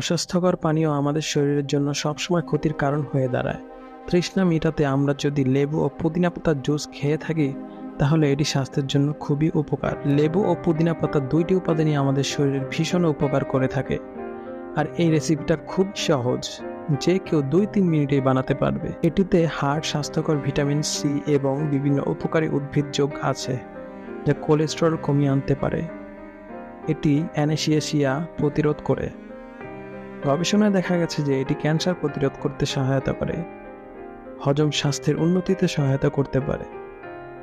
অস্বাস্থ্যকর পানীয় আমাদের শরীরের জন্য সবসময় ক্ষতির কারণ হয়ে দাঁড়ায়। তৃষ্ণা মেটাতে আমরা যদি লেবু ও পুদিনা পাতার জুস খেয়ে থাকি, তাহলে এটি স্বাস্থ্যের জন্য খুবই উপকার। লেবু ও পুদিনা পাতা দুইটি উপাদানই আমাদের শরীরের ভীষণ উপকার করে থাকে। আর এই রেসিপিটা খুব সহজ, যে কেউ 2-3 মিনিটেই বানাতে পারবে। এটিতে হার্ট, স্বাস্থ্যকর ভিটামিন সি এবং বিভিন্ন উপকারী উদ্ভিদ যোগ আছে, যা কোলেস্টেরল কমিয়ে আনতে পারে। এটি অ্যানেসিয়া প্রতিরোধ করে। গবেষণায় দেখা গেছে যে এটি ক্যান্সার প্রতিরোধ করতে সহায়তা করে, হজম স্বাস্থ্যের উন্নতিতে সহায়তা করতে পারে,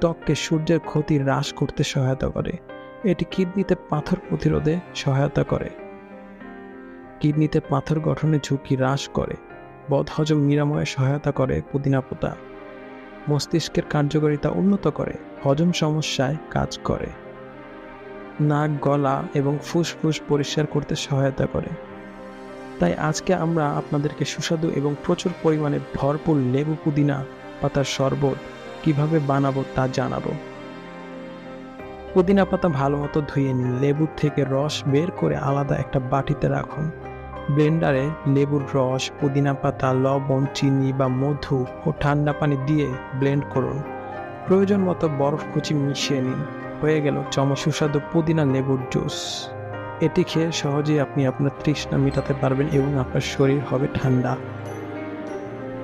ত্বককে সূর্যের ক্ষতি হ্রাস করতে সহায়তা করে। এটি কিডনিতে পাথর প্রতিরোধে সহায়তা করে, কিডনিতে পাথর গঠনের ঝুঁকি হ্রাস করে। বদহজম নিরাময়ে সহায়তা করে পুদিনা পাতা। মস্তিষ্কের কার্যকারিতা উন্নত করে, হজম সমস্যায় কাজ করে। নাক, গলা এবং ফুসফুস পরিষ্কার করতে সহায়তা করে। তাই আজকে আমরা আপনাদেরকে সুস্বাদু এবং প্রচুর পরিমাণে ভরপুর লেবু পুদিনা পাতার শরবত কিভাবে বানাবো তা জানাবো। পুদিনা পাতা ভালো মতো ধুয়ে নিন। লেবুর থেকে রস বের করে আলাদা একটা বাটিতে রাখুন। ব্লেন্ডারে লেবুর রস, পুদিনা পাতা, লবণ, চিনি বা মধু ও ঠান্ডা পানি দিয়ে ব্লেন্ড করুন। প্রয়োজন মতো বরফ কুচি মিশিয়ে নিন। হয়ে গেল সুস্বাদু পুদিনা লেবুর জুস। এটি খেয়ে সহজেই আপনি আপনার তৃষ্ণা মেটাতে পারবেন এবং আপনার শরীর হবে ঠান্ডা।